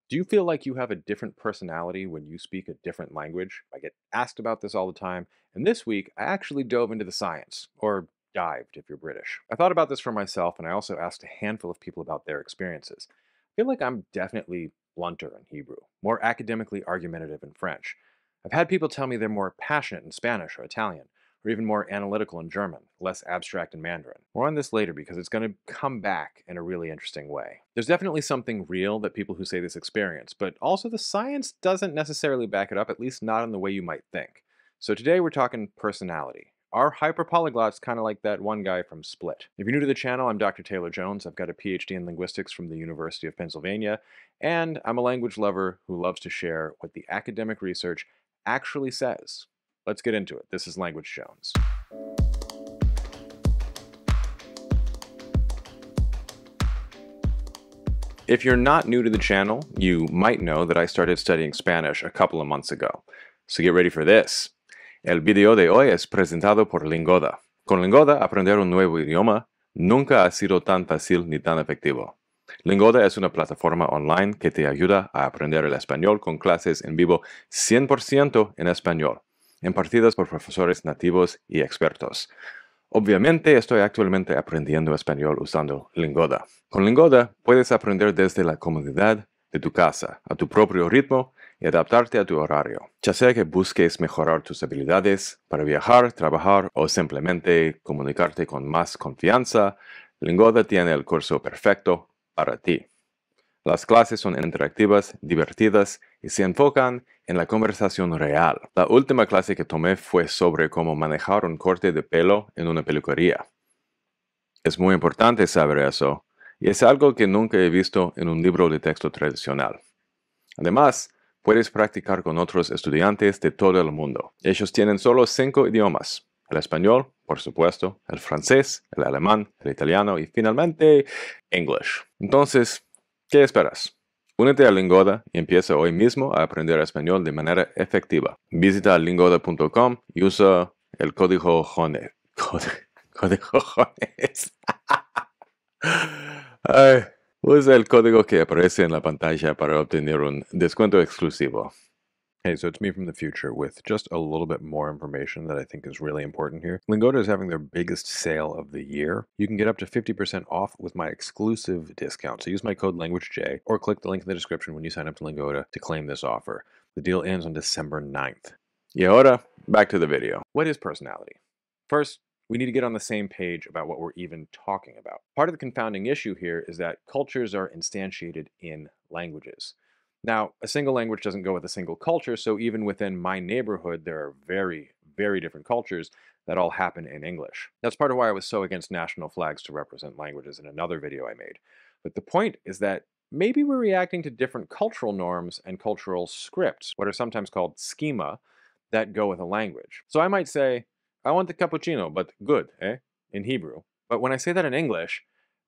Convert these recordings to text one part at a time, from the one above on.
Do you feel like you have a different personality when you speak a different language? I get asked about this all the time, and this week I actually dove into the science, or dived if you're British. I thought about this for myself, and I also asked a handful of people about their experiences. I feel like I'm definitely blunter in Hebrew, more academically argumentative in French. I've had people tell me they're more passionate in Spanish or Italian, or even more analytical in German, less abstract in Mandarin. More on this later because it's going to come back in a really interesting way. There's definitely something real that people who say this experience, but also the science doesn't necessarily back it up, at least not in the way you might think. So today we're talking personality. Our hyperpolyglot's kind of like that one guy from Split. If you're new to the channel, I'm Dr. Taylor Jones. I've got a PhD in linguistics from the University of Pennsylvania, and I'm a language lover who loves to share what the academic research actually says. Let's get into it. This is Language Jones. If you're not new to the channel, you might know that I started studying Spanish a couple of months ago. So get ready for this. El video de hoy es presentado por Lingoda. Con Lingoda, aprender un nuevo idioma nunca ha sido tan fácil ni tan efectivo. Lingoda es una plataforma online que te ayuda a aprender el español con clases en vivo 100% en español, impartidas por profesores nativos y expertos. Obviamente estoy actualmente aprendiendo español usando Lingoda. Con Lingoda puedes aprender desde la comodidad de tu casa, a tu propio ritmo y adaptarte a tu horario. Ya sea que busques mejorar tus habilidades para viajar, trabajar o simplemente comunicarte con más confianza, Lingoda tiene el curso perfecto para ti. Las clases son interactivas, divertidas y se enfocan en la conversación real. La última clase que tomé fue sobre cómo manejar un corte de pelo en una peluquería. Es muy importante saber eso, y es algo que nunca he visto en un libro de texto tradicional. Además, puedes practicar con otros estudiantes de todo el mundo. Ellos tienen solo 5 idiomas: el español, por supuesto, el francés, el alemán, el italiano y finalmente, English. Entonces, ¿qué esperas? Únete a Lingoda y empieza hoy mismo a aprender español de manera efectiva. Visita lingoda.com y usa el código JONES. Código JONES. Ay, usa el código que aparece en la pantalla para obtener un descuento exclusivo. Hey, so it's me from the future with just a little bit more information that I think is really important here. Lingoda is having their biggest sale of the year. You can get up to 50% off with my exclusive discount. So use my code LanguageJ or click the link in the description when you sign up to Lingoda to claim this offer. The deal ends on December 9th. Y ahora, back to the video. What is personality? First, we need to get on the same page about what we're even talking about. Part of the confounding issue here is that cultures are instantiated in languages. Now, a single language doesn't go with a single culture, so even within my neighborhood, there are very, very different cultures that all happen in English. That's part of why I was so against national flags to represent languages in another video I made. But the point is that maybe we're reacting to different cultural norms and cultural scripts, what are sometimes called schema, that go with a language. So I might say, I want the cappuccino, but good, in Hebrew. But when I say that in English,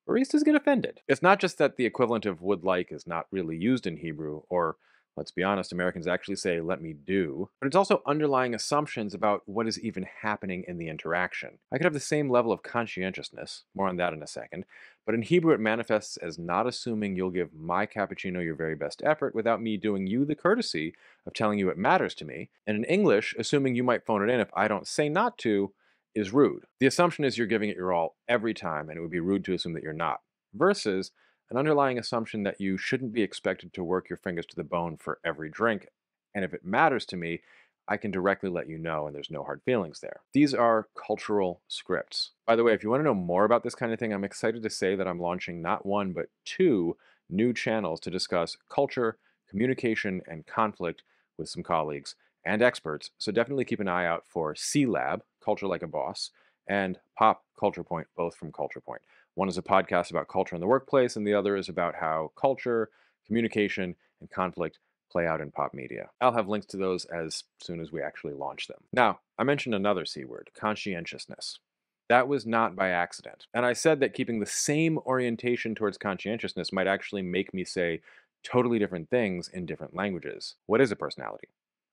baristas get offended. It's not just that the equivalent of would like is not really used in Hebrew, or let's be honest, Americans actually say let me do, but it's also underlying assumptions about what is even happening in the interaction. I could have the same level of conscientiousness, more on that in a second, but in Hebrew it manifests as not assuming you'll give my cappuccino your very best effort without me doing you the courtesy of telling you it matters to me, and in English, assuming you might phone it in if I don't say not to, is rude. The assumption is you're giving it your all every time, and it would be rude to assume that you're not, versus an underlying assumption that you shouldn't be expected to work your fingers to the bone for every drink, and if it matters to me, I can directly let you know and there's no hard feelings there. These are cultural scripts. By the way, if you want to know more about this kind of thing, I'm excited to say that I'm launching not one, but 2 new channels to discuss culture, communication, and conflict with some colleagues and experts, so definitely keep an eye out for C-Lab, Culture Like a Boss, and Pop CulturePoint, both from CulturePoint. One is a podcast about culture in the workplace, and the other is about how culture, communication, and conflict play out in pop media. I'll have links to those as soon as we actually launch them. Now, I mentioned another C word, conscientiousness. That was not by accident. And I said that keeping the same orientation towards conscientiousness might actually make me say totally different things in different languages. What is a personality?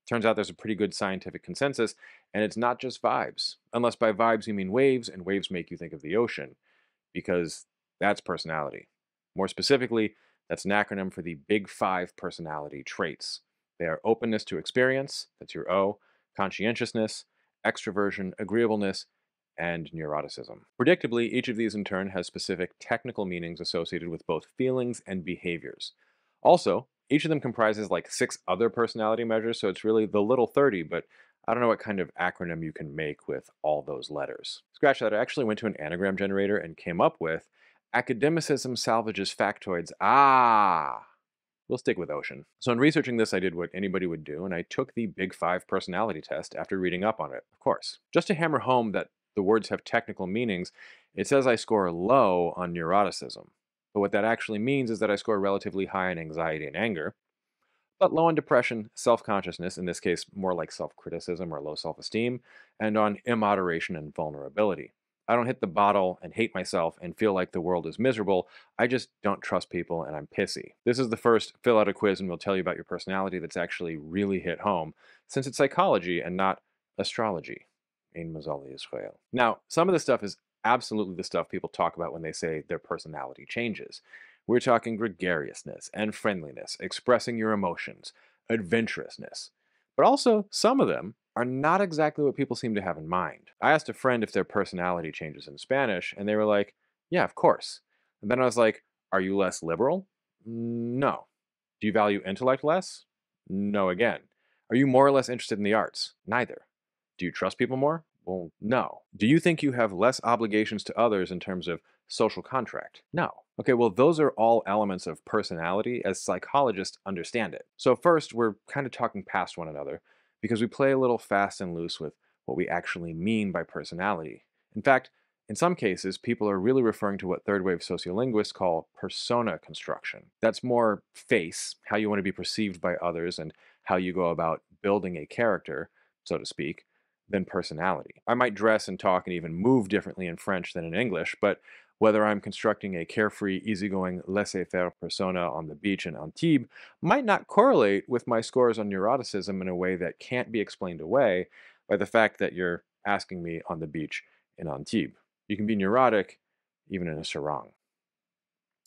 Turns out there's a pretty good scientific consensus, and it's not just vibes. Unless by vibes you mean waves, and waves make you think of the ocean, because that's personality. More specifically, That's an acronym for the big five personality traits. They are openness to experience, that's your O, conscientiousness, extroversion, agreeableness, and neuroticism. Predictably, each of these in turn has specific technical meanings associated with both feelings and behaviors. Also, each of them comprises like 6 other personality measures, so it's really the little 30, but I don't know what kind of acronym you can make with all those letters. Scratch that, I actually went to an anagram generator and came up with academicism salvages factoids. Ah! We'll stick with ocean. So in researching this, I did what anybody would do, and I took the Big Five personality test after reading up on it, of course. Just to hammer home that the words have technical meanings, it says I score low on neuroticism. But what that actually means is that I score relatively high on anxiety and anger, but low on depression, self-consciousness, in this case more like self-criticism or low self-esteem, and on immoderation and vulnerability. I don't hit the bottle and hate myself and feel like the world is miserable. I just don't trust people and I'm pissy. This is the first fill out a quiz and we'll tell you about your personality that's actually really hit home, since it's psychology and not astrology. In Mazali Israel. Now, some of this stuff is absolutely the stuff people talk about when they say their personality changes. We're talking gregariousness and friendliness, expressing your emotions, adventurousness. But also, some of them are not exactly what people seem to have in mind. I asked a friend if their personality changes in Spanish, and they were like, yeah, of course. And then I was like, are you less liberal? No. Do you value intellect less? No again. Are you more or less interested in the arts? Neither. Do you trust people more? Well, no. Do you think you have less obligations to others in terms of social contract? No. Okay, well, those are all elements of personality as psychologists understand it. So, first, we're kind of talking past one another because we play a little fast and loose with what we actually mean by personality. In fact, in some cases, people are really referring to what third wave sociolinguists call persona construction. That's more face, how you want to be perceived by others, and how you go about building a character, so to speak, than personality. I might dress and talk and even move differently in French than in English, but whether I'm constructing a carefree, easygoing, laissez-faire persona on the beach in Antibes might not correlate with my scores on neuroticism in a way that can't be explained away by the fact that you're asking me on the beach in Antibes. You can be neurotic even in a sarong.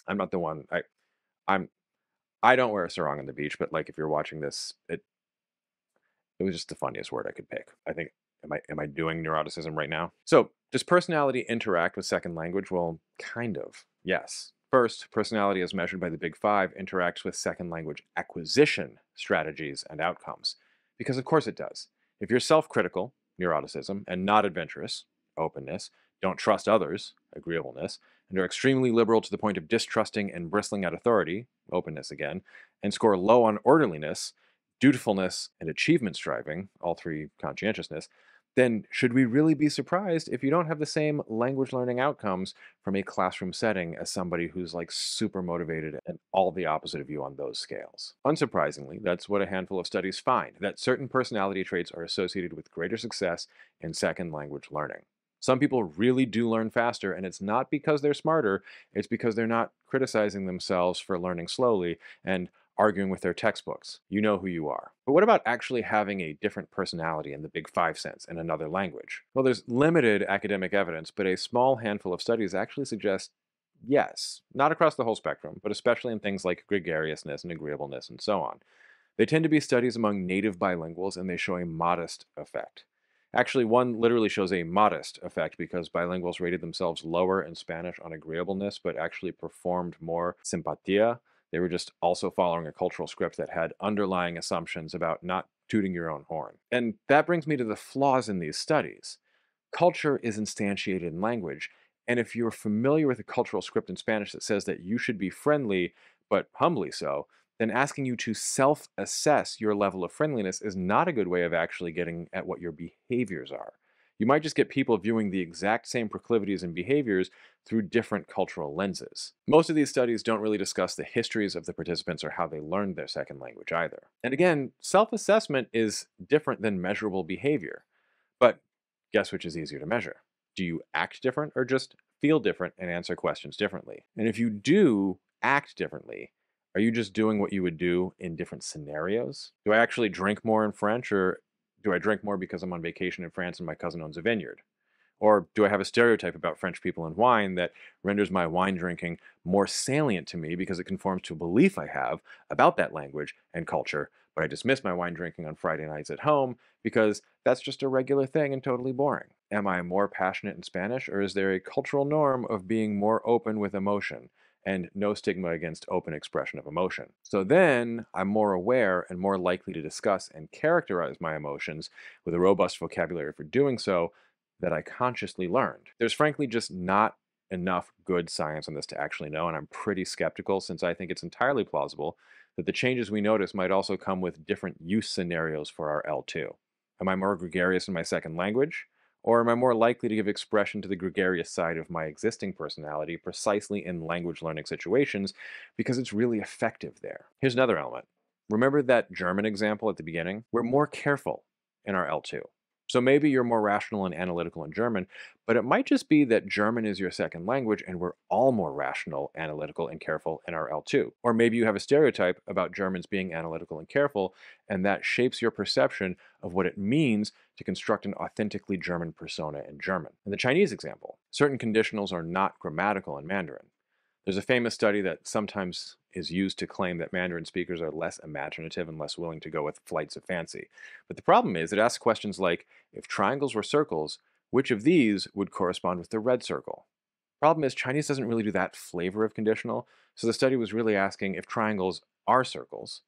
I'm not the one. I'm I don't wear a sarong on the beach, but like if you're watching this, it was just the funniest word I could pick. I think, am I doing neuroticism right now? So, does personality interact with second language? Well, kind of. Yes. First, personality as measured by the Big Five interacts with second language acquisition strategies and outcomes. Because of course it does. If you're self-critical, neuroticism, and not adventurous, openness, don't trust others, agreeableness, and are extremely liberal to the point of distrusting and bristling at authority, openness again, and score low on orderliness, dutifulness, and achievement striving, all three conscientiousness, then should we really be surprised if you don't have the same language learning outcomes from a classroom setting as somebody who's like super motivated and all the opposite of you on those scales? Unsurprisingly, that's what a handful of studies find, that certain personality traits are associated with greater success in second language learning. Some people really do learn faster, and it's not because they're smarter, it's because they're not criticizing themselves for learning slowly and arguing with their textbooks. You know who you are. But what about actually having a different personality in the Big Five sense in another language? Well, there's limited academic evidence, but a small handful of studies actually suggest yes, not across the whole spectrum, but especially in things like gregariousness and agreeableness and so on. They tend to be studies among native bilinguals, and they show a modest effect. Actually, one literally shows a modest effect because bilinguals rated themselves lower in Spanish on agreeableness, but actually performed more simpatia. They were just also following a cultural script that had underlying assumptions about not tooting your own horn. And that brings me to the flaws in these studies. Culture is instantiated in language, and if you're familiar with a cultural script in Spanish that says that you should be friendly, but humbly so, then asking you to self assess your level of friendliness is not a good way of actually getting at what your behaviors are. You might just get people viewing the exact same proclivities and behaviors through different cultural lenses. Most of these studies don't really discuss the histories of the participants or how they learned their second language either. And again, self assessment is different than measurable behavior. But guess which is easier to measure? Do you act different or just feel different and answer questions differently? And if you do act differently, are you just doing what you would do in different scenarios? Do I actually drink more in French, or do I drink more because I'm on vacation in France and my cousin owns a vineyard? Or do I have a stereotype about French people and wine that renders my wine drinking more salient to me because it conforms to a belief I have about that language and culture, but I dismiss my wine drinking on Friday nights at home because that's just a regular thing and totally boring? Am I more passionate in Spanish, or is there a cultural norm of being more open with emotion and no stigma against open expression of emotion? So then I'm more aware and more likely to discuss and characterize my emotions with a robust vocabulary for doing so that I consciously learned. There's frankly just not enough good science on this to actually know, and I'm pretty skeptical since I think it's entirely plausible that the changes we notice might also come with different use scenarios for our L2. Am I more gregarious in my second language? Or am I more likely to give expression to the gregarious side of my existing personality precisely in language learning situations because it's really effective there? Here's another element. Remember that German example at the beginning? We're more careful in our L2. So maybe you're more rational and analytical in German, but it might just be that German is your second language and we're all more rational, analytical, and careful in our L2. Or maybe you have a stereotype about Germans being analytical and careful, and that shapes your perception of what it means to construct an authentically German persona in German. In the Chinese example, certain conditionals are not grammatical in Mandarin. There's a famous study that sometimes is used to claim that Mandarin speakers are less imaginative and less willing to go with flights of fancy. But the problem is it asks questions like, if triangles were circles, which of these would correspond with the red circle? Problem is Chinese doesn't really do that flavor of conditional, so the study was really asking if triangles are circles,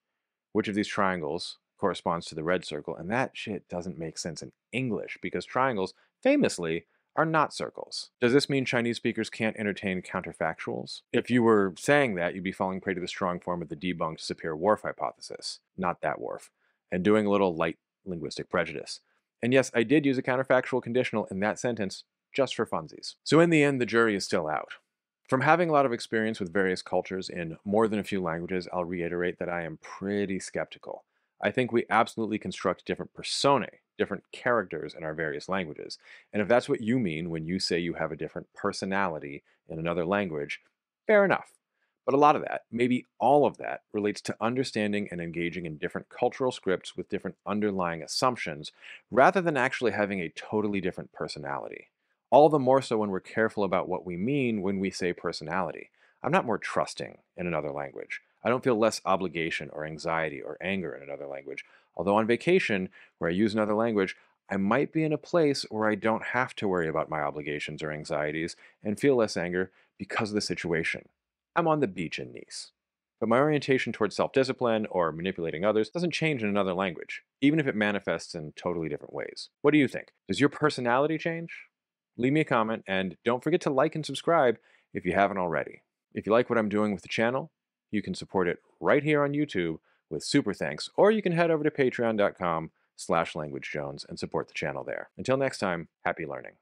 which of these triangles corresponds to the red circle, and that shit doesn't make sense in English because triangles, famously, are not circles. Does this mean Chinese speakers can't entertain counterfactuals? If you were saying that, you'd be falling prey to the strong form of the debunked Sapir Worf hypothesis, not that Worf, and doing a little light linguistic prejudice. And yes, I did use a counterfactual conditional in that sentence just for funsies. So in the end, the jury is still out. From having a lot of experience with various cultures in more than a few languages, I'll reiterate that I am pretty skeptical. I think we absolutely construct different personae, different characters in our various languages. And if that's what you mean when you say you have a different personality in another language, fair enough. But a lot of that, maybe all of that, relates to understanding and engaging in different cultural scripts with different underlying assumptions, rather than actually having a totally different personality. All the more so when we're careful about what we mean when we say personality. I'm not more trusting in another language. I don't feel less obligation or anxiety or anger in another language. Although on vacation, where I use another language, I might be in a place where I don't have to worry about my obligations or anxieties and feel less anger because of the situation. I'm on the beach in Nice. But my orientation towards self-discipline or manipulating others doesn't change in another language, even if it manifests in totally different ways. What do you think? Does your personality change? Leave me a comment, and don't forget to like and subscribe if you haven't already. If you like what I'm doing with the channel, you can support it right here on YouTube with super thanks, or you can head over to patreon.com/languagejones and support the channel there. Until next time, happy learning.